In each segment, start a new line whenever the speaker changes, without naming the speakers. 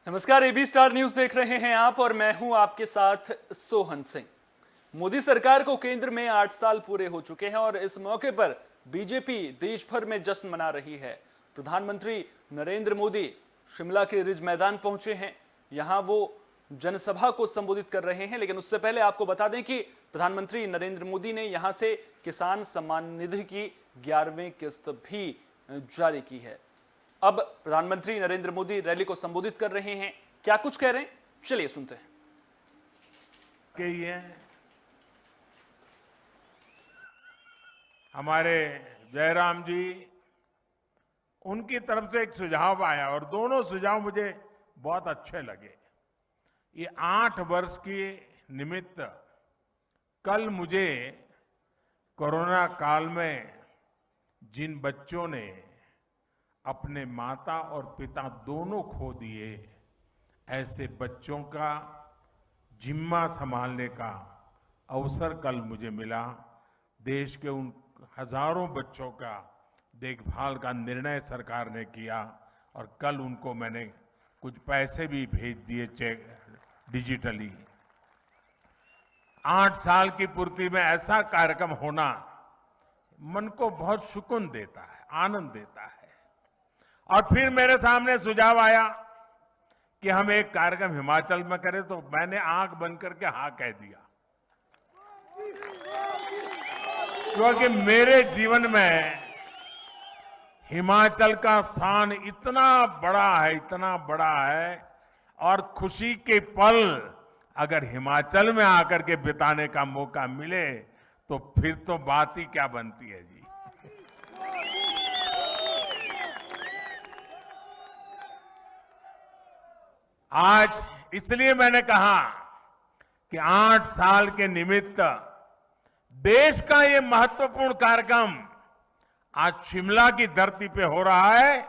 नमस्कार, AB star news देख रहे हैं आप और मैं हूं आपके साथ सोहन सिंह। मोदी सरकार को केंद्र में 8 साल पूरे हो चुके हैं और इस मौके पर बीजेपी देश भर में जश्न मना रही है। प्रधानमंत्री नरेंद्र मोदी शिमला के रिज मैदान पहुंचे हैं। यहां वो जनसभा को संबोधित कर रहे हैं, लेकिन उससे पहले आपको बता दें कि प्रधानमंत्री नरेंद्र मोदी ने यहां से किसान सम्मान निधि की 11वीं किस्त भी जारी की है। अब प्रधानमंत्री नरेंद्र मोदी रैली को संबोधित कर रहे हैं। क्या कुछ कह रहे हैं, चलिए सुनते हैं।
हमारे जयराम जी, उनकी तरफ से एक सुझाव आया और दोनों सुझाव मुझे बहुत अच्छे लगे। ये 8 वर्ष के निमित्त कल मुझे कोरोना काल में जिन बच्चों ने अपने माता और पिता दोनों खो दिए, ऐसे बच्चों का जिम्मा संभालने का अवसर कल मुझे मिला। देश के उन हजारों बच्चों का देखभाल का निर्णय सरकार ने किया और कल उनको मैंने कुछ पैसे भी भेज दिए चेक डिजिटली। 8 साल की पूर्ति में ऐसा कार्यक्रम होना मन को बहुत सुकून देता है, आनंद देता है। और फिर मेरे सामने सुझाव आया कि हम एक कार्यक्रम हिमाचल में करें, तो मैंने आंख बंद करके हाँ कह दिया, क्योंकि मेरे जीवन में हिमाचल का स्थान इतना बड़ा है और खुशी के पल अगर हिमाचल में आकर के बिताने का मौका मिले तो फिर तो बात ही क्या बनती है जी। आज इसलिए मैंने कहा कि 8 साल के निमित्त देश का ये महत्वपूर्ण कार्यक्रम आज शिमला की धरती पे हो रहा है,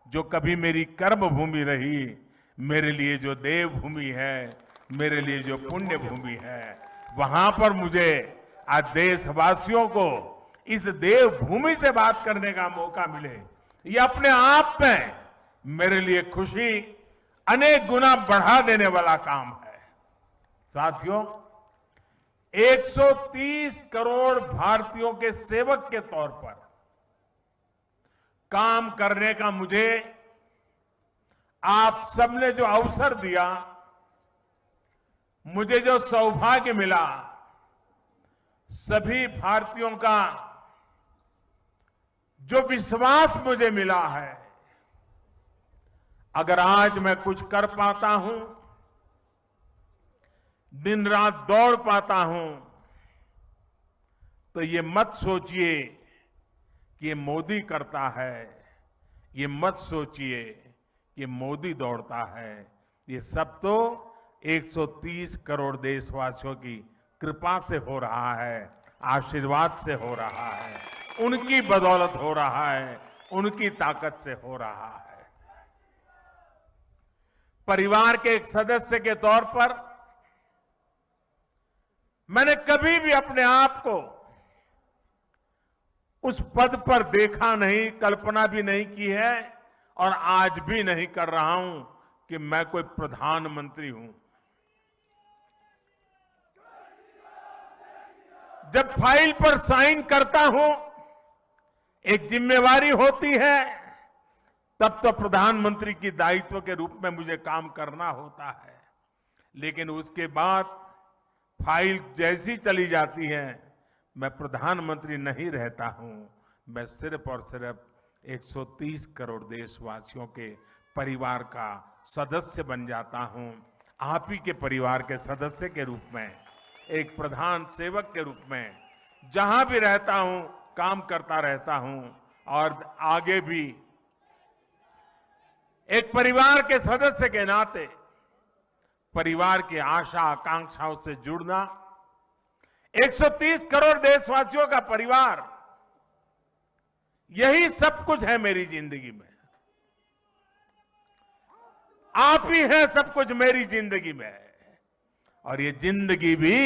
जो कभी मेरी कर्म भूमि रही, मेरे लिए जो देवभूमि है, मेरे लिए जो पुण्य भूमि है, वहां पर मुझे आज देशवासियों को इस देवभूमि से बात करने का मौका मिले, ये अपने आप में मेरे लिए खुशी अनेक गुना बढ़ा देने वाला काम है। साथियों, 130 करोड़ भारतीयों के सेवक के तौर पर काम करने का मुझे आप सबने जो अवसर दिया, मुझे जो सौभाग्य मिला, सभी भारतीयों का जो विश्वास मुझे मिला है, अगर आज मैं कुछ कर पाता हूं, दिन रात दौड़ पाता हूं, तो ये मत सोचिए कि ये मोदी करता है, ये मत सोचिए कि मोदी दौड़ता है। ये सब तो 130 करोड़ देशवासियों की कृपा से हो रहा है, आशीर्वाद से हो रहा है, उनकी बदौलत हो रहा है, उनकी ताकत से हो रहा है। परिवार के एक सदस्य के तौर पर मैंने कभी भी अपने आप को उस पद पर देखा नहीं, कल्पना भी नहीं की है और आज भी नहीं कर रहा हूं कि मैं कोई प्रधानमंत्री हूं। जब फाइल पर साइन करता हूं, एक जिम्मेवारी होती है, तब तो प्रधानमंत्री की दायित्व के रूप में मुझे काम करना होता है, लेकिन उसके बाद फाइल जैसी चली जाती है, मैं प्रधानमंत्री नहीं रहता हूं। मैं सिर्फ और सिर्फ 130 करोड़ देशवासियों के परिवार का सदस्य बन जाता हूं। आप ही के परिवार के सदस्य के रूप में, एक प्रधान सेवक के रूप में जहां भी रहता हूं, काम करता रहता हूं और आगे भी एक परिवार के सदस्य के नाते परिवार की आशा आकांक्षाओं से जुड़ना, 130 करोड़ देशवासियों का परिवार, यही सब कुछ है मेरी जिंदगी में। आप ही हैं सब कुछ मेरी जिंदगी में और ये जिंदगी भी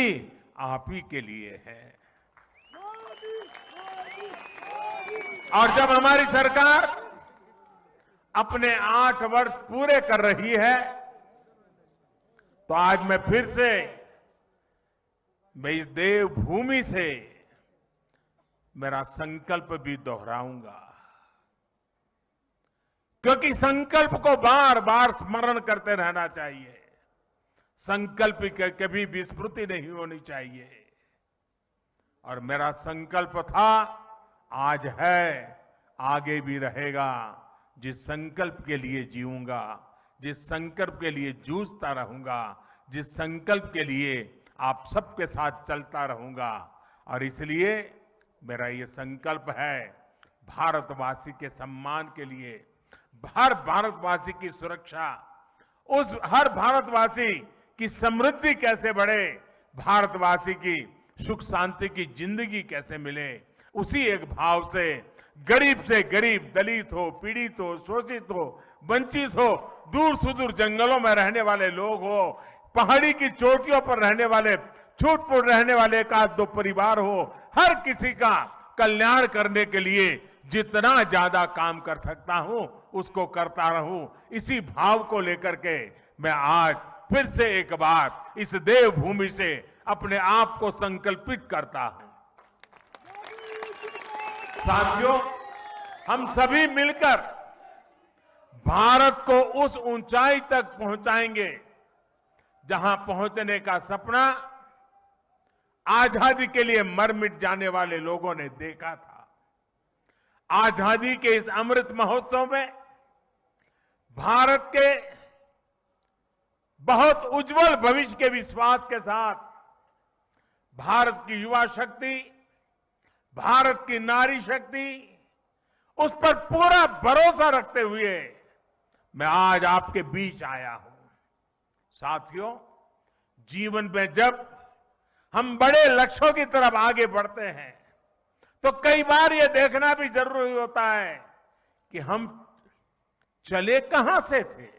आप ही के लिए है। और जब हमारी सरकार अपने 8 वर्ष पूरे कर रही है, तो आज मैं फिर से मैं इस देवभूमि से मेरा संकल्प भी दोहराऊंगा, क्योंकि संकल्प को बार बार स्मरण करते रहना चाहिए। संकल्प की कभी विस्मृति नहीं होनी चाहिए। और मेरा संकल्प था, आज है, आगे भी रहेगा। जिस संकल्प के लिए जीऊंगा, जिस संकल्प के लिए जूझता रहूंगा, जिस संकल्प के लिए आप सबके साथ चलता रहूंगा। और इसलिए मेरा ये संकल्प है, भारतवासी के सम्मान के लिए, हर भारतवासी की सुरक्षा, उस हर भारतवासी की समृद्धि कैसे बढ़े, भारतवासी की सुख शांति की जिंदगी कैसे मिले, उसी एक भाव से गरीब, दलित हो, पीड़ित हो, शोषित हो, वंचित हो, दूर सुदूर जंगलों में रहने वाले लोग हो, पहाड़ी की चोटियों पर रहने वाले, छूट-फूट रहने वाले एक आध दो परिवार हो, हर किसी का कल्याण करने के लिए जितना ज्यादा काम कर सकता हूं उसको करता रहूं। इसी भाव को लेकर के मैं आज फिर से एक बार इस देवभूमि से अपने आप को संकल्पित करता हूं। साथियों, हम सभी मिलकर भारत को उस ऊंचाई तक पहुंचाएंगे जहां पहुंचने का सपना आजादी के लिए मर मिट जाने वाले लोगों ने देखा था। आजादी के इस अमृत महोत्सव में भारत के बहुत उज्जवल भविष्य के विश्वास के साथ भारत की युवा शक्ति, भारत की नारी शक्ति, उस पर पूरा भरोसा रखते हुए मैं आज आपके बीच आया हूं। साथियों, जीवन में जब हम बड़े लक्ष्यों की तरफ आगे बढ़ते हैं तो कई बार यह देखना भी जरूरी होता है कि हम चले कहां से थे,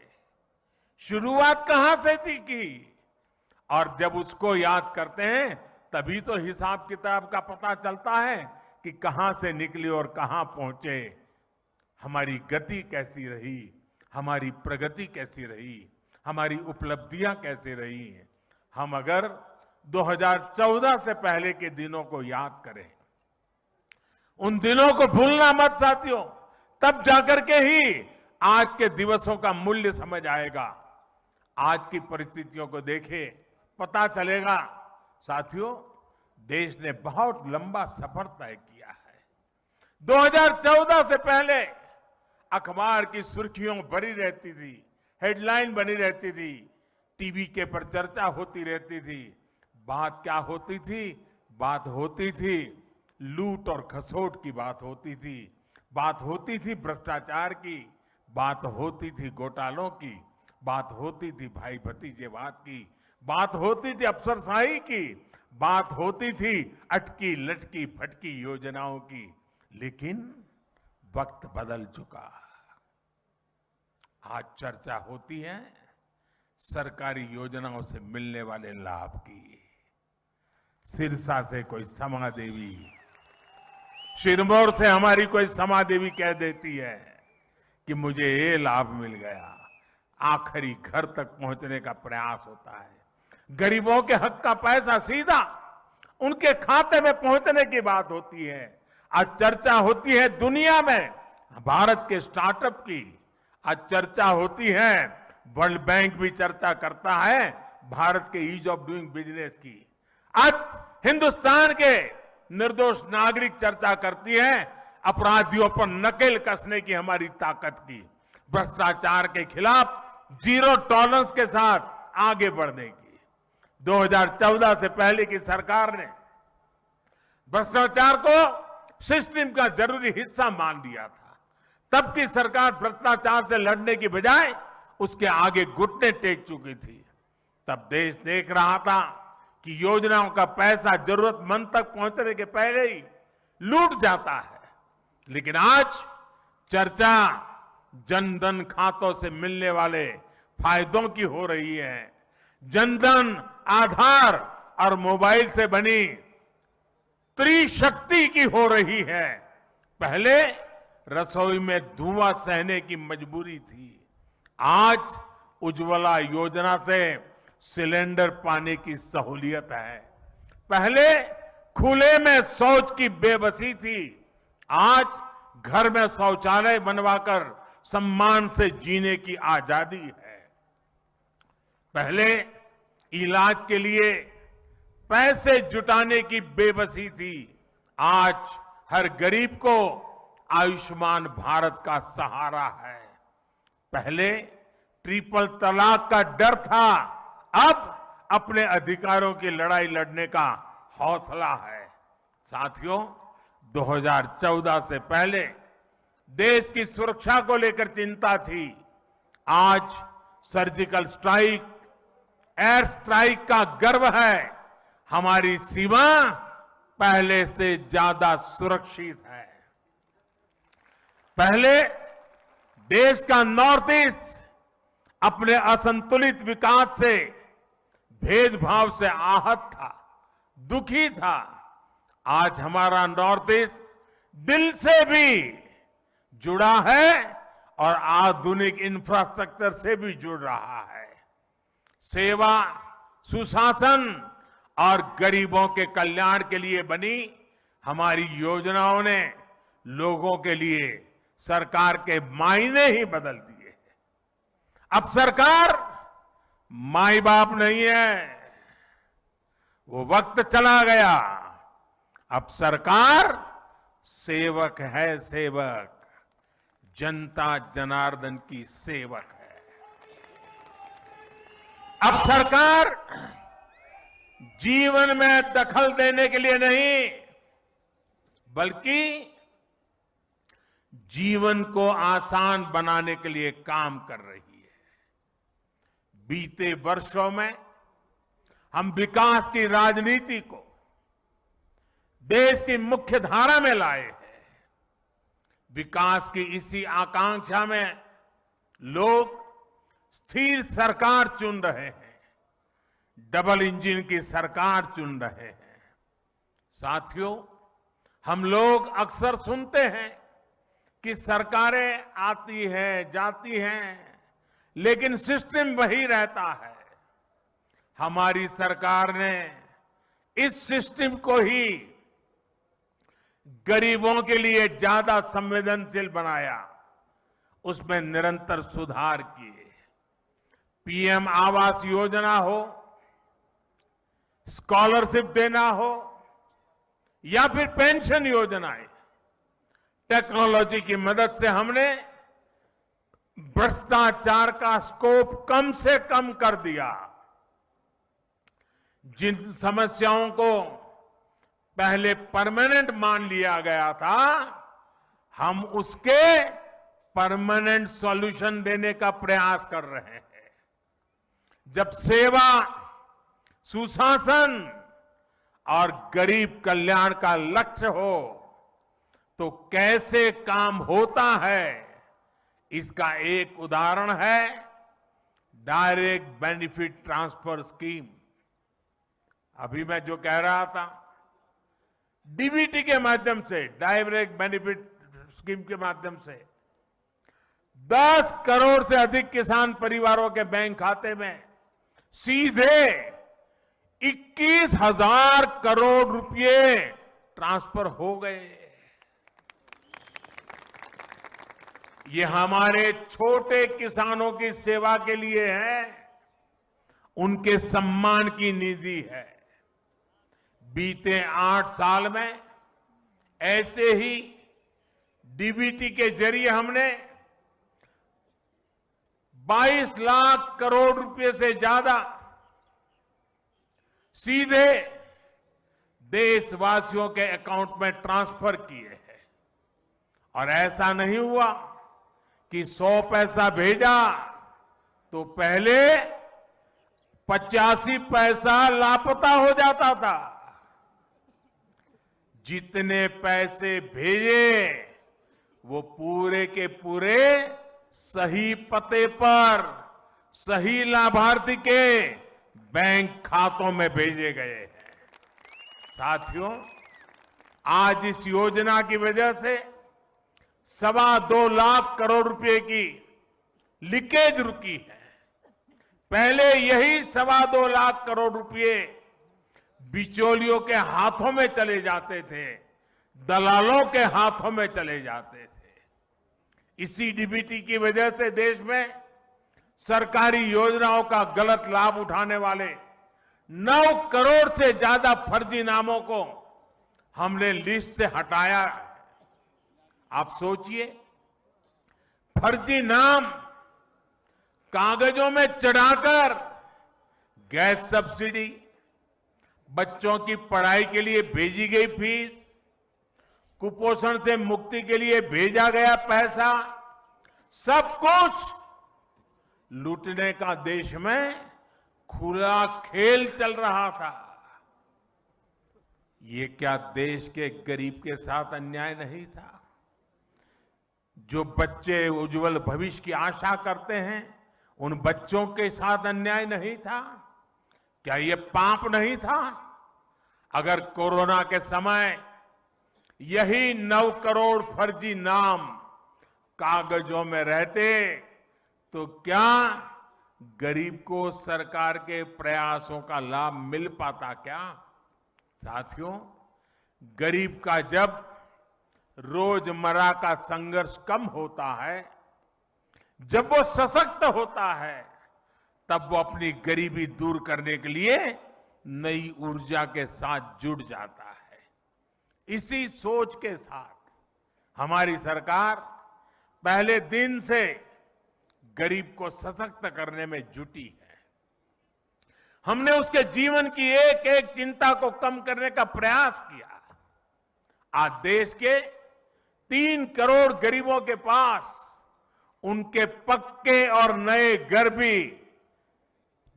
शुरुआत कहां से थी की। और जब उसको याद करते हैं तभी तो हिसाब किताब का पता चलता है कि कहां से निकले और कहां पहुंचे, हमारी गति कैसी रही, हमारी प्रगति कैसी रही, हमारी उपलब्धियां कैसी रही। हम अगर 2014 से पहले के दिनों को याद करें, उन दिनों को भूलना मत साथियों, तब जाकर के ही आज के दिवसों का मूल्य समझ आएगा। आज की परिस्थितियों को देखें, पता चलेगा। साथियों, देश ने बहुत लंबा सफर तय किया है। 2014 से पहले अखबार की सुर्खियों भरी रहती थी, हेडलाइन बनी रहती थी, टीवी के पर चर्चा होती रहती थी। बात क्या होती थी? बात होती थी लूट और खसोट की बात होती थी, बात होती थी भ्रष्टाचार की, बात होती थी घोटालों की, बात होती थी भाई भतीजेवाद की, बात होती थी अफसरशाही की, बात होती थी अटकी लटकी फटकी योजनाओं की। लेकिन वक्त बदल चुका। आज चर्चा होती है सरकारी योजनाओं से मिलने वाले लाभ की। सिरसा से कोई समा देवी, सिरमौर से हमारी कोई समा देवी कह देती है कि मुझे ये लाभ मिल गया। आखिरी घर तक पहुंचने का प्रयास होता है। गरीबों के हक का पैसा सीधा उनके खाते में पहुंचने की बात होती है। आज चर्चा होती है दुनिया में भारत के स्टार्टअप की, आज चर्चा होती है, वर्ल्ड बैंक भी चर्चा करता है भारत के ईज ऑफ डूइंग बिजनेस की। आज हिंदुस्तान के निर्दोष नागरिक चर्चा करती है अपराधियों पर नकेल कसने की हमारी ताकत की, भ्रष्टाचार के खिलाफ जीरो टॉलरेंस के साथ आगे बढ़ने की। 2014 से पहले की सरकार ने भ्रष्टाचार को सिस्टम का जरूरी हिस्सा मान लिया था। तब की सरकार भ्रष्टाचार से लड़ने की बजाय उसके आगे घुटने टेक चुकी थी। तब देश देख रहा था कि योजनाओं का पैसा जरूरतमंद तक पहुंचने के पहले ही लूट जाता है। लेकिन आज चर्चा जनधन खातों से मिलने वाले फायदों की हो रही है। जनधन, आधार और मोबाइल से बनी त्रिशक्ति की हो रही है। पहले रसोई में धुआं सहने की मजबूरी थी, आज उज्ज्वला योजना से सिलेंडर पाने की सहूलियत है। पहले खुले में शौच की बेबसी थी, आज घर में शौचालय बनवाकर सम्मान से जीने की आजादी है। पहले इलाज के लिए पैसे जुटाने की बेबसी थी, आज हर गरीब को आयुष्मान भारत का सहारा है। पहले ट्रिपल तलाक का डर था, अब अपने अधिकारों की लड़ाई लड़ने का हौसला है। साथियों, 2014 से पहले देश की सुरक्षा को लेकर चिंता थी, आज सर्जिकल स्ट्राइक, एयर स्ट्राइक का गर्व है। हमारी सीमा पहले से ज्यादा सुरक्षित है। पहले देश का नॉर्थ ईस्ट अपने असंतुलित विकास से, भेदभाव से आहत था, दुखी था। आज हमारा नॉर्थ ईस्ट दिल से भी जुड़ा है और आधुनिक इंफ्रास्ट्रक्चर से भी जुड़ रहा है। सेवा, सुशासन और गरीबों के कल्याण के लिए बनी हमारी योजनाओं ने लोगों के लिए सरकार के मायने ही बदल दिए हैं। अब सरकार माई बाप नहीं है, वो वक्त चला गया। अब सरकार सेवक है, सेवक, जनता जनार्दन की सेवक है। अब सरकार जीवन में दखल देने के लिए नहीं, बल्कि जीवन को आसान बनाने के लिए काम कर रही है। बीते वर्षों में हम विकास की राजनीति को देश की मुख्य धारा में लाए हैं। विकास की इसी आकांक्षा में लोग स्थिर सरकार चुन रहे हैं, डबल इंजन की सरकार चुन रहे हैं। साथियों, हम लोग अक्सर सुनते हैं कि सरकारें आती हैं, जाती हैं, लेकिन सिस्टम वही रहता है। हमारी सरकार ने इस सिस्टम को ही गरीबों के लिए ज्यादा संवेदनशील बनाया, उसमें निरंतर सुधार किए। पीएम आवास योजना हो, स्कॉलरशिप देना हो या फिर पेंशन योजनाएं, टेक्नोलॉजी की मदद से हमने भ्रष्टाचार का स्कोप कम से कम कर दिया। जिन समस्याओं को पहले परमानेंट मान लिया गया था, हम उसके परमानेंट सॉल्यूशन देने का प्रयास कर रहे हैं। जब सेवा, सुशासन और गरीब कल्याण का लक्ष्य हो तो कैसे काम होता है, इसका एक उदाहरण है डायरेक्ट बेनिफिट ट्रांसफर स्कीम। अभी मैं जो कह रहा था, डीबीटी के माध्यम से, डायरेक्ट बेनिफिट स्कीम के माध्यम से 10 करोड़ से अधिक किसान परिवारों के बैंक खाते में सीधे 21,000 करोड़ रुपए ट्रांसफर हो गए। ये हमारे छोटे किसानों की सेवा के लिए है, उनके सम्मान की निधि है। बीते 8 साल में ऐसे ही डीबीटी के जरिए हमने 22 लाख करोड़ रुपए से ज्यादा सीधे देशवासियों के अकाउंट में ट्रांसफर किए हैं। और ऐसा नहीं हुआ कि 100 पैसा भेजा तो पहले 85 पैसा लापता हो जाता था। जितने पैसे भेजे वो पूरे के पूरे सही पते पर, सही लाभार्थी के बैंक खातों में भेजे गए हैं। साथियों, आज इस योजना की वजह से 2.25 लाख करोड़ रुपए की लीकेज रुकी है। पहले यही 2.25 लाख करोड़ रुपए बिचौलियों के हाथों में चले जाते थे, दलालों के हाथों में चले जाते थे। इसी डीबीटी की वजह से देश में सरकारी योजनाओं का गलत लाभ उठाने वाले 9 करोड़ से ज्यादा फर्जी नामों को हमने लिस्ट से हटाया। आप सोचिए, फर्जी नाम कागजों में चढ़ाकर गैस सब्सिडी, बच्चों की पढ़ाई के लिए भेजी गई फीस, कुपोषण से मुक्ति के लिए भेजा गया पैसा, सब कुछ लूटने का देश में खुला खेल चल रहा था। ये क्या देश के गरीब के साथ अन्याय नहीं था? जो बच्चे उज्जवल भविष्य की आशा करते हैं, उन बच्चों के साथ अन्याय नहीं था? क्या ये पाप नहीं था? अगर कोरोना के समय यही 9 करोड़ फर्जी नाम कागजों में रहते तो क्या गरीब को सरकार के प्रयासों का लाभ मिल पाता क्या? साथियों, गरीब का जब रोजमर्रा का संघर्ष कम होता है, जब वो सशक्त होता है, तब वो अपनी गरीबी दूर करने के लिए नई ऊर्जा के साथ जुड़ जाता है। इसी सोच के साथ हमारी सरकार पहले दिन से गरीब को सशक्त करने में जुटी है। हमने उसके जीवन की एक एक चिंता को कम करने का प्रयास किया। आज देश के 3 करोड़ गरीबों के पास उनके पक्के और नए घर भी,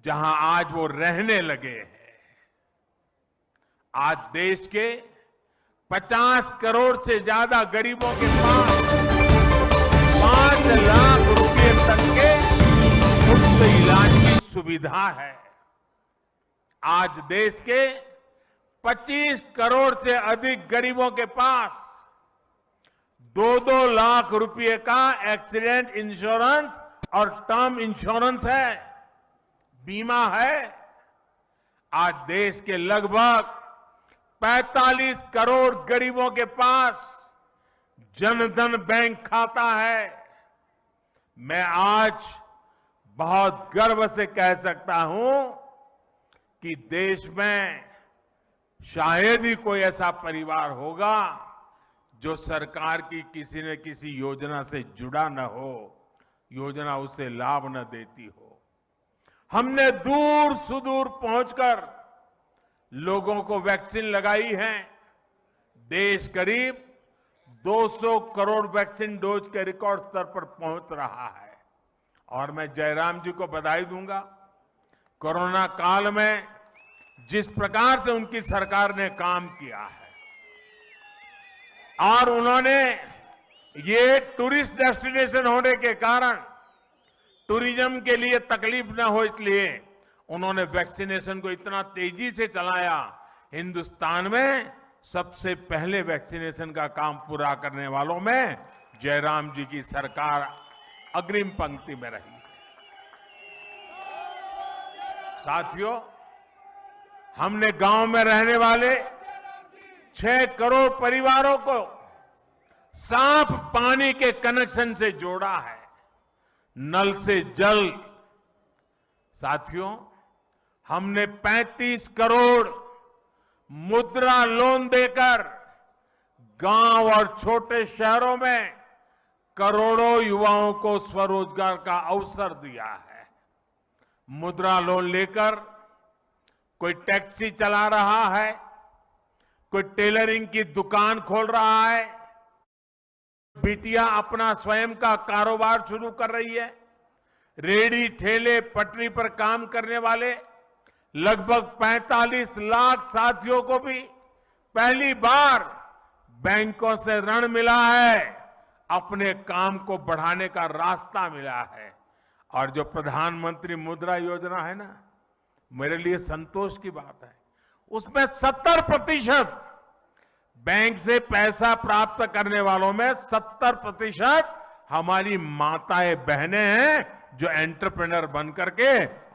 जहां आज वो रहने लगे हैं। आज देश के 50 करोड़ से ज्यादा गरीबों के पास 5 लाख रुपए तक के मुफ्त इलाज की सुविधा है। आज देश के 25 करोड़ से अधिक गरीबों के पास 2-2 लाख रुपए का एक्सीडेंट इंश्योरेंस और टर्म इंश्योरेंस है, बीमा है। आज देश के लगभग 45 करोड़ गरीबों के पास जनधन बैंक खाता है। मैं आज बहुत गर्व से कह सकता हूं कि देश में शायद ही कोई ऐसा परिवार होगा जो सरकार की किसी न किसी योजना से जुड़ा न हो, योजना उसे लाभ न देती हो। हमने दूर सुदूर पहुंचकर लोगों को वैक्सीन लगाई है। देश करीब 200 करोड़ वैक्सीन डोज के रिकॉर्ड स्तर पर पहुंच रहा है। और मैं जयराम जी को बधाई दूंगा। कोरोना काल में जिस प्रकार से उनकी सरकार ने काम किया है, और उन्होंने ये टूरिस्ट डेस्टिनेशन होने के कारण टूरिज्म के लिए तकलीफ न हो, इसलिए उन्होंने वैक्सीनेशन को इतना तेजी से चलाया। हिंदुस्तान में सबसे पहले वैक्सीनेशन का काम पूरा करने वालों में जयराम जी की सरकार अग्रिम पंक्ति में रही। साथियों, हमने गांव में रहने वाले 6 करोड़ परिवारों को साफ पानी के कनेक्शन से जोड़ा है, नल से जल। साथियों, हमने 35 करोड़ मुद्रा लोन देकर गांव और छोटे शहरों में करोड़ों युवाओं को स्वरोजगार का अवसर दिया है। मुद्रा लोन लेकर कोई टैक्सी चला रहा है, कोई टेलरिंग की दुकान खोल रहा है, बिटिया अपना स्वयं का कारोबार शुरू कर रही है। रेडी ठेले पटरी पर काम करने वाले लगभग 45 लाख साथियों को भी पहली बार बैंकों से ऋण मिला है, अपने काम को बढ़ाने का रास्ता मिला है। और जो प्रधानमंत्री मुद्रा योजना है ना, मेरे लिए संतोष की बात है, उसमें 70% बैंक से पैसा प्राप्त करने वालों में 70% हमारी माताएं बहनें हैं, जो एंटरप्रेन्योर बन करके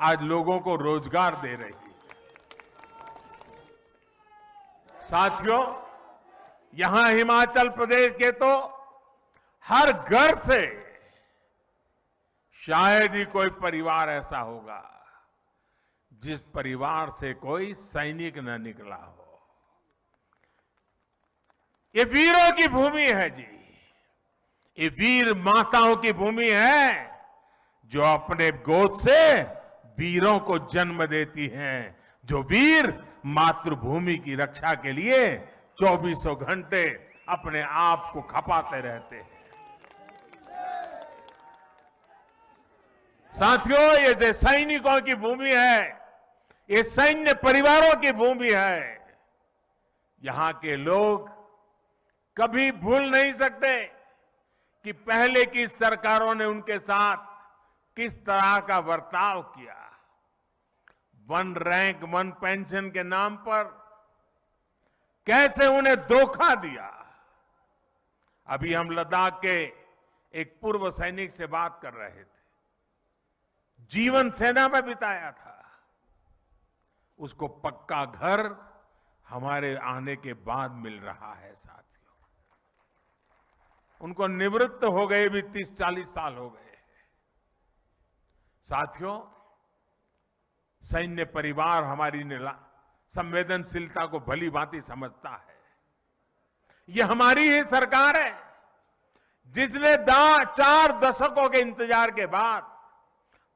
आज लोगों को रोजगार दे रही है। साथियों, यहां हिमाचल प्रदेश के तो हर घर से शायद ही कोई परिवार ऐसा होगा जिस परिवार से कोई सैनिक न निकला हो। ये वीरों की भूमि है जी, ये वीर माताओं की भूमि है जो अपने गोद से वीरों को जन्म देती हैं, जो वीर मातृभूमि की रक्षा के लिए 24 घंटे अपने आप को खपाते रहते हैं। साथियों, ये जो सैनिकों की भूमि है, ये सैन्य परिवारों की भूमि है। यहां के लोग कभी भूल नहीं सकते कि पहले की सरकारों ने उनके साथ किस तरह का बर्ताव किया। वन रैंक वन पेंशन के नाम पर कैसे उन्हें धोखा दिया। अभी हम लद्दाख के एक पूर्व सैनिक से बात कर रहे थे, जीवन सेना में बिताया था। उसको पक्का घर हमारे आने के बाद मिल रहा है। साथियों, उनको निवृत्त हो गए भी 30-40 साल हो गए। साथियों, सैन्य परिवार हमारी संवेदनशीलता को भली भांति समझता है। ये हमारी ही सरकार है जिसने 4 दशकों के इंतजार के बाद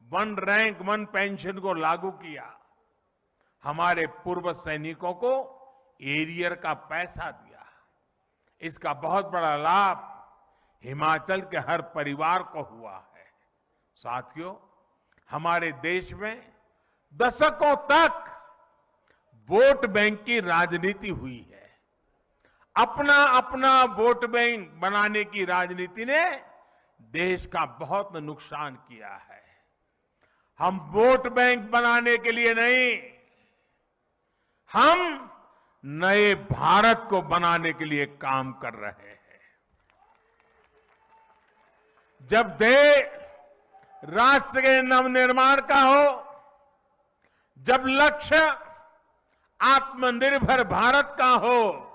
वन रैंक वन पेंशन को लागू किया। हमारे पूर्व सैनिकों को एरियर का पैसा दिया। इसका बहुत बड़ा लाभ हिमाचल के हर परिवार को हुआ है। साथियों, हमारे देश में दशकों तक वोट बैंक की राजनीति हुई है। अपना अपना वोट बैंक बनाने की राजनीति ने देश का बहुत नुकसान किया है। हम वोट बैंक बनाने के लिए नहीं, हम नए भारत को बनाने के लिए काम कर रहे हैं। जब देश राष्ट्र के नवनिर्माण का हो, जब लक्ष्य आत्मनिर्भर भारत का हो,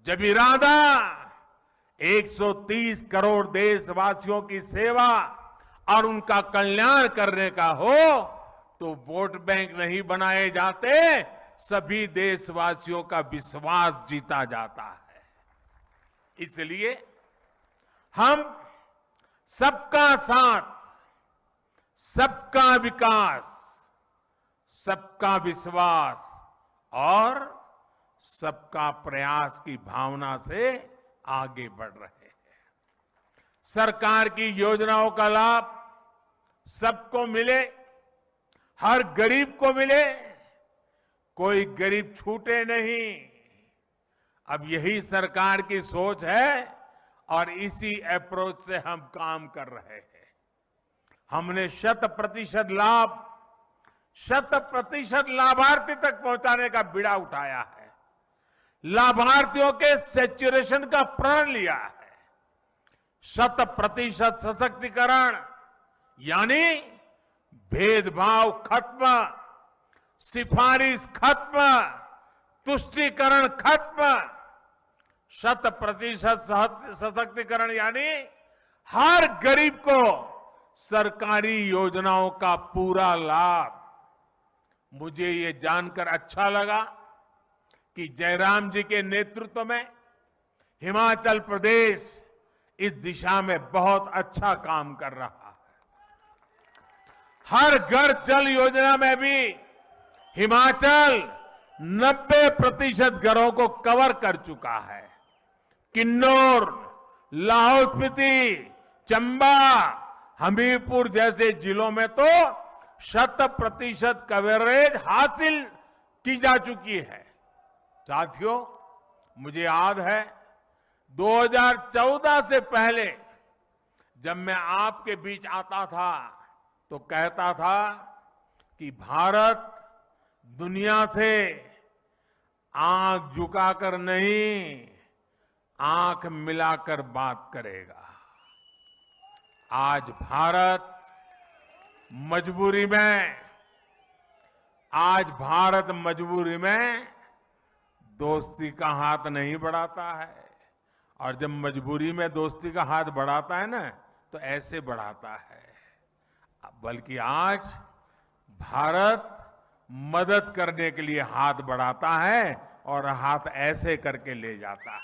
जब इरादा 130 करोड़ देशवासियों की सेवा और उनका कल्याण करने का हो, तो वोट बैंक नहीं बनाए जाते, सभी देशवासियों का विश्वास जीता जाता है। इसलिए हम सबका साथ, सबका विकास, सबका विश्वास और सबका प्रयास की भावना से आगे बढ़ रहे हैं। सरकार की योजनाओं का लाभ सबको मिले, हर गरीब को मिले, कोई गरीब छूटे नहीं। अब यही सरकार की सोच है और इसी अप्रोच से हम काम कर रहे हैं। हमने 100% लाभ, 100% लाभार्थी तक पहुंचाने का बीड़ा उठाया है। लाभार्थियों के सैचुरेशन का प्रण लिया है। 100% सशक्तिकरण यानी भेदभाव खत्म, सिफारिश खत्म, तुष्टीकरण खत्म। 100% सशक्तिकरण यानी हर गरीब को सरकारी योजनाओं का पूरा लाभ। मुझे ये जानकर अच्छा लगा कि जयराम जी के नेतृत्व में हिमाचल प्रदेश इस दिशा में बहुत अच्छा काम कर रहा है। हर घर जल योजना में भी हिमाचल 90% घरों को कवर कर चुका है। किन्नौर, लाहौल स्पीति, चंबा, हमीरपुर जैसे जिलों में तो 100% कवरेज हासिल की जा चुकी है। साथियों, मुझे याद है 2014 से पहले जब मैं आपके बीच आता था तो कहता था कि भारत दुनिया से आंख झुकाकर नहीं, आंख मिलाकर बात करेगा। आज भारत मजबूरी में आज भारत मजबूरी में दोस्ती का हाथ नहीं बढ़ाता है, और जब मजबूरी में दोस्ती का हाथ बढ़ाता है ना, तो ऐसे बढ़ाता है। बल्कि आज भारत मदद करने के लिए हाथ बढ़ाता है और हाथ ऐसे करके ले जाता है।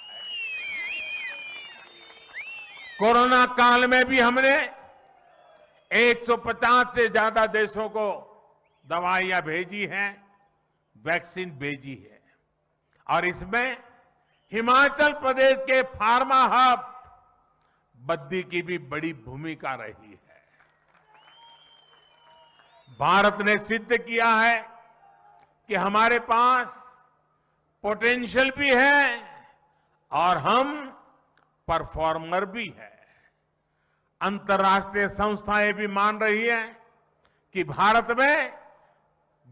कोरोना काल में भी हमने 150 से ज्यादा देशों को दवाइयां भेजी हैं, वैक्सीन भेजी है, और इसमें हिमाचल प्रदेश के फार्मा हब बद्दी की भी बड़ी भूमिका रही है। भारत ने सिद्ध किया है कि हमारे पास पोटेंशियल भी है और हम परफॉर्मर भी है। अंतर्राष्ट्रीय संस्थाएं भी मान रही हैं कि भारत में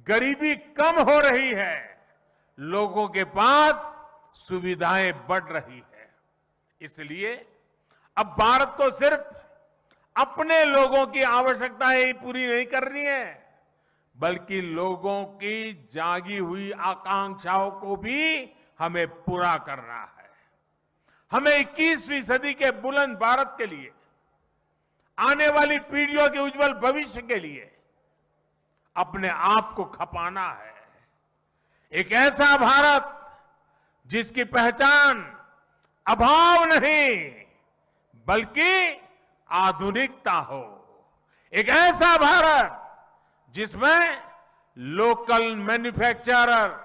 गरीबी कम हो रही है, लोगों के पास सुविधाएं बढ़ रही है। इसलिए अब भारत को सिर्फ अपने लोगों की आवश्यकताएं ही पूरी नहीं करनी है, बल्कि लोगों की जागी हुई आकांक्षाओं को भी हमें पूरा करना है। हमें 21वीं सदी के बुलंद भारत के लिए, आने वाली पीढ़ियों के उज्जवल भविष्य के लिए अपने आप को खपाना है। एक ऐसा भारत जिसकी पहचान अभाव नहीं बल्कि आधुनिकता हो। एक ऐसा भारत जिसमें लोकल मैन्युफैक्चरर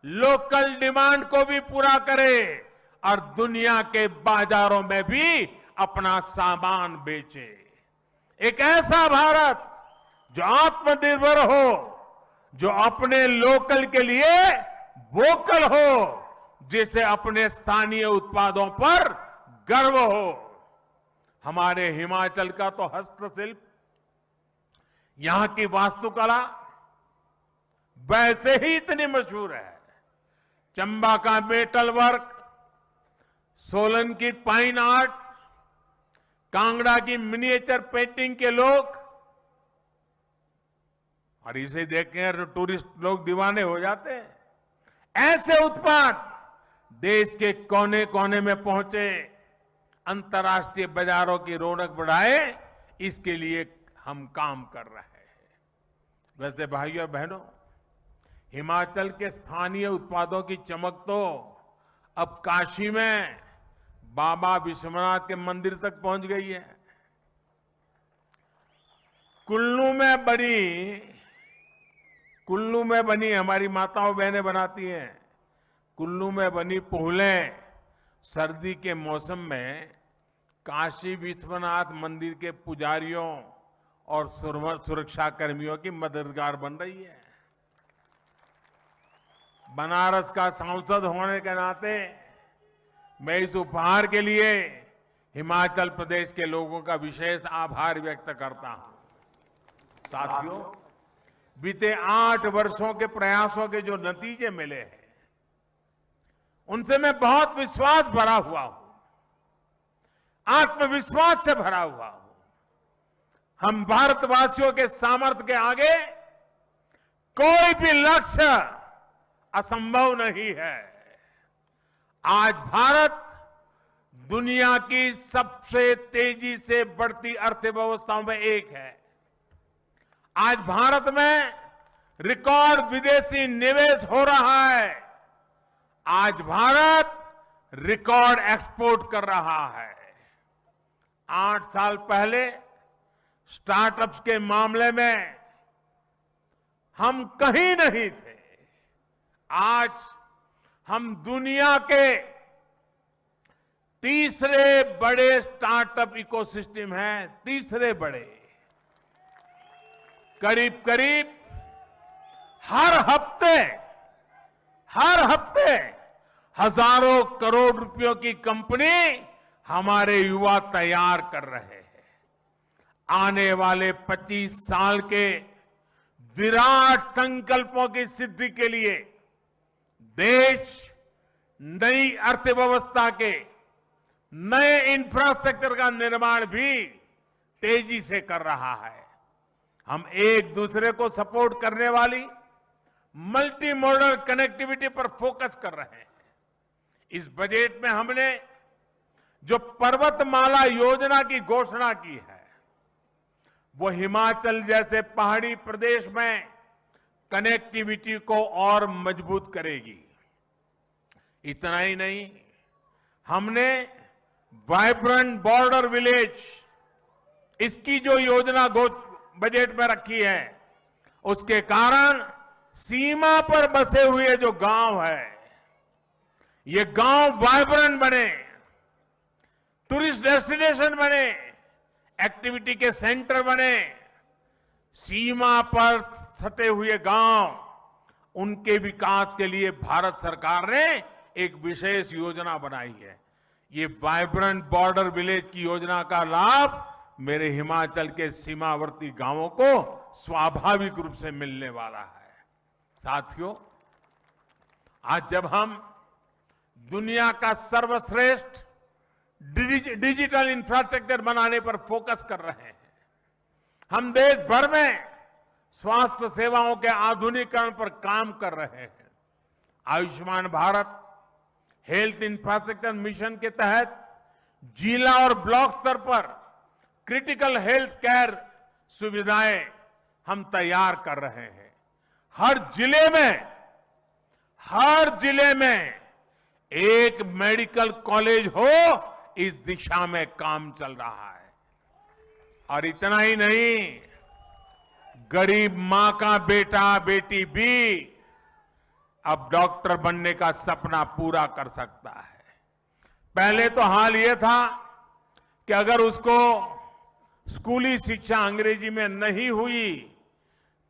लोकल डिमांड को भी पूरा करे और दुनिया के बाजारों में भी अपना सामान बेचे। एक ऐसा भारत जो आत्मनिर्भर हो, जो अपने लोकल के लिए वोकल हो, जिसे अपने स्थानीय उत्पादों पर गर्व हो। हमारे हिमाचल का तो हस्तशिल्प, यहां की वास्तुकला वैसे ही इतनी मशहूर है। चंबा का मेटल वर्क, सोलन की पाइन आर्ट, कांगड़ा की मिनिएचर पेंटिंग के लोग, और इसे देखकर टूरिस्ट लोग दीवाने हो जाते हैं। ऐसे उत्पाद देश के कोने कोने में पहुंचे, अंतर्राष्ट्रीय बाजारों की रौनक बढ़ाए, इसके लिए हम काम कर रहे हैं। वैसे भाइयों और बहनों, हिमाचल के स्थानीय उत्पादों की चमक तो अब काशी में बाबा विश्वनाथ के मंदिर तक पहुंच गई है। कुल्लू में बनी हमारी माताओं बहनें बनाती हैं। कुल्लू में बनी पोहलें सर्दी के मौसम में काशी विश्वनाथ मंदिर के पुजारियों और सुरक्षा कर्मियों की मददगार बन रही है। बनारस का सांसद होने के नाते मैं इस उपहार के लिए हिमाचल प्रदेश के लोगों का विशेष आभार व्यक्त करता हूं। साथियों, बीते 8 वर्षों के प्रयासों के जो नतीजे मिले हैं, उनसे मैं बहुत विश्वास भरा हुआ हूं, आत्मविश्वास से भरा हुआ हूं। हम भारतवासियों के सामर्थ्य के आगे कोई भी लक्ष्य असंभव नहीं है। आज भारत दुनिया की सबसे तेजी से बढ़ती अर्थव्यवस्थाओं में एक है। आज भारत में रिकॉर्ड विदेशी निवेश हो रहा है। आज भारत रिकॉर्ड एक्सपोर्ट कर रहा है। 8 साल पहले स्टार्टअप्स के मामले में हम कहीं नहीं थे। आज हम दुनिया के तीसरे बड़े स्टार्टअप इकोसिस्टम हैं, तीसरे बड़े। करीब करीब हर हफ्ते हजारों करोड़ रुपयों की कंपनी हमारे युवा तैयार कर रहे हैं। आने वाले 25 साल के विराट संकल्पों की सिद्धि के लिए देश नई अर्थव्यवस्था के नए इंफ्रास्ट्रक्चर का निर्माण भी तेजी से कर रहा है। हम एक दूसरे को सपोर्ट करने वाली मल्टी मॉडल कनेक्टिविटी पर फोकस कर रहे हैं। इस बजट में हमने जो पर्वतमाला योजना की घोषणा की है, वो हिमाचल जैसे पहाड़ी प्रदेश में कनेक्टिविटी को और मजबूत करेगी। इतना ही नहीं, हमने वाइब्रेंट बॉर्डर विलेज, इसकी जो योजना बजट में रखी है, उसके कारण सीमा पर बसे हुए जो गांव है, ये गांव वाइब्रेंट बने, टूरिस्ट डेस्टिनेशन बने, एक्टिविटी के सेंटर बने। सीमा पर सटे हुए गांव, उनके विकास के लिए भारत सरकार ने एक विशेष योजना बनाई है। ये वाइब्रेंट बॉर्डर विलेज की योजना का लाभ मेरे हिमाचल के सीमावर्ती गांवों को स्वाभाविक रूप से मिलने वाला है। साथियों, आज जब हम दुनिया का सर्वश्रेष्ठ डिजिटल इंफ्रास्ट्रक्चर बनाने पर फोकस कर रहे हैं, हम देश भर में स्वास्थ्य सेवाओं के आधुनिकीकरण पर काम कर रहे हैं। Ayushman Bharat health infrastructure mission के तहत जिला और ब्लॉक स्तर पर क्रिटिकल हेल्थ केयर सुविधाएं हम तैयार कर रहे हैं। हर जिले में एक मेडिकल कॉलेज हो, इस दिशा में काम चल रहा है। और इतना ही नहीं, गरीब मां का बेटा बेटी भी अब डॉक्टर बनने का सपना पूरा कर सकता है। पहले तो हाल ये था कि अगर उसको स्कूली शिक्षा अंग्रेजी में नहीं हुई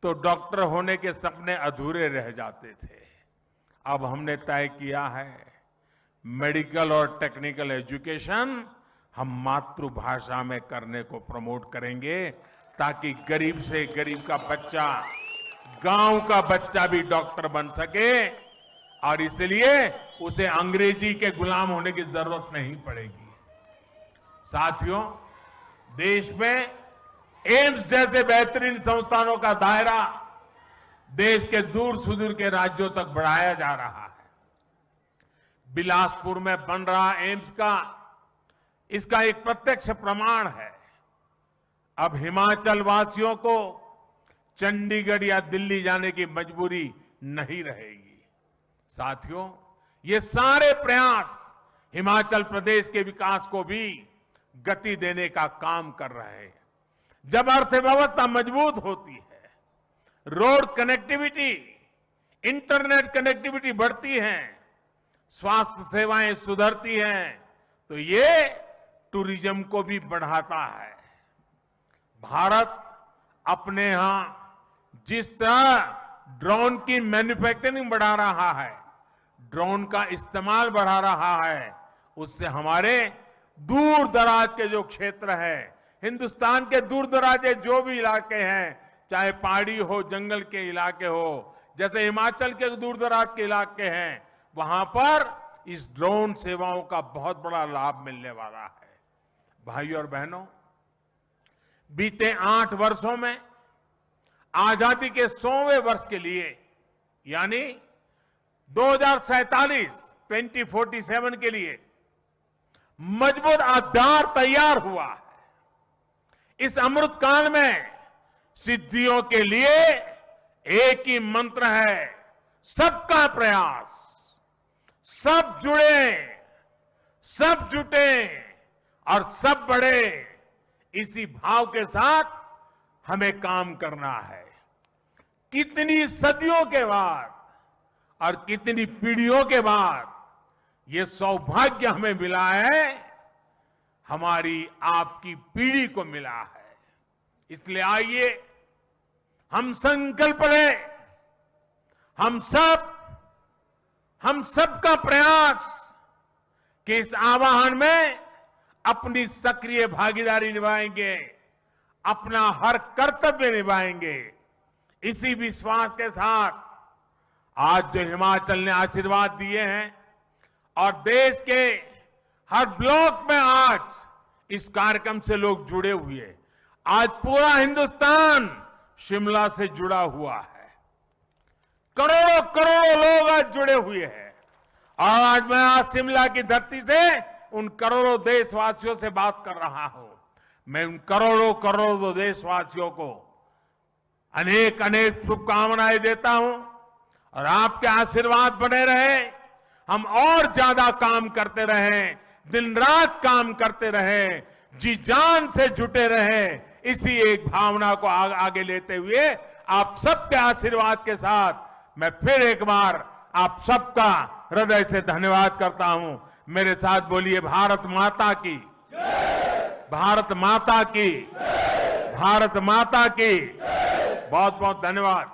तो डॉक्टर होने के सपने अधूरे रह जाते थे। अब हमने तय किया है, मेडिकल और टेक्निकल एजुकेशन हम मातृभाषा में करने को प्रमोट करेंगे, ताकि गरीब से गरीब का बच्चा, गांव का बच्चा भी डॉक्टर बन सके, और इसलिए उसे अंग्रेजी के गुलाम होने की जरूरत नहीं पड़ेगी। साथियों, देश में एम्स जैसे बेहतरीन संस्थानों का दायरा देश के दूर सुदूर के राज्यों तक बढ़ाया जा रहा है। बिलासपुर में बन रहा एम्स इसका एक प्रत्यक्ष प्रमाण है। अब हिमाचल वासियों को चंडीगढ़ या दिल्ली जाने की मजबूरी नहीं रहेगी। साथियों, ये सारे प्रयास हिमाचल प्रदेश के विकास को भी गति देने का काम कर रहे हैं। जब अर्थव्यवस्था मजबूत होती है, रोड कनेक्टिविटी, इंटरनेट कनेक्टिविटी बढ़ती है, स्वास्थ्य सेवाएं सुधरती हैं, तो ये टूरिज्म को भी बढ़ाता है। भारत अपने यहां जिस तरह ड्रोन की मैन्युफैक्चरिंग बढ़ा रहा है, ड्रोन का इस्तेमाल बढ़ा रहा है, उससे हमारे दूर दराज के जो क्षेत्र है, हिंदुस्तान के दूर दराज के जो भी इलाके हैं, चाहे पहाड़ी हो, जंगल के इलाके हो, जैसे हिमाचल के दूर दराज के इलाके हैं, वहां पर इस ड्रोन सेवाओं का बहुत बड़ा लाभ मिलने वाला है। भाइयों और बहनों, बीते 8 वर्षों में आजादी के 100वें वर्ष के लिए, यानी 2047 के लिए मजबूत आधार तैयार हुआ है। इस अमृत काल में सिद्धियों के लिए एक ही मंत्र है, सबका प्रयास। सब जुड़े, सब जुटे और सब बढ़े, इसी भाव के साथ हमें काम करना है। कितनी सदियों के बाद और कितनी पीढ़ियों के बाद ये सौभाग्य हमें मिला है, हमारी आपकी पीढ़ी को मिला है। इसलिए आइए हम संकल्प लें, हम सब का प्रयास कि इस आह्वान में अपनी सक्रिय भागीदारी निभाएंगे, अपना हर कर्तव्य निभाएंगे। इसी विश्वास के साथ आज जो हिमाचल ने आशीर्वाद दिए हैं और देश के हर ब्लॉक में आज इस कार्यक्रम से लोग जुड़े हुए, आज पूरा हिंदुस्तान शिमला से जुड़ा हुआ है। करोड़ों करोड़ों लोग आज जुड़े हुए हैं और आज मैं आज शिमला की धरती से उन करोड़ों देशवासियों से बात कर रहा हूं। मैं उन करोड़ों करोड़ों देशवासियों को अनेक अनेक शुभकामनाएं देता हूं और आपके आशीर्वाद बने रहे, हम और ज्यादा काम करते रहें, दिन रात काम करते रहें, जी जान से जुटे रहें। इसी एक भावना को आगे लेते हुए आप सबके आशीर्वाद के साथ मैं फिर एक बार आप सबका हृदय से धन्यवाद करता हूं। मेरे साथ बोलिए भारत माता की, भारत माता की, भारत माता की। बहुत बहुत धन्यवाद।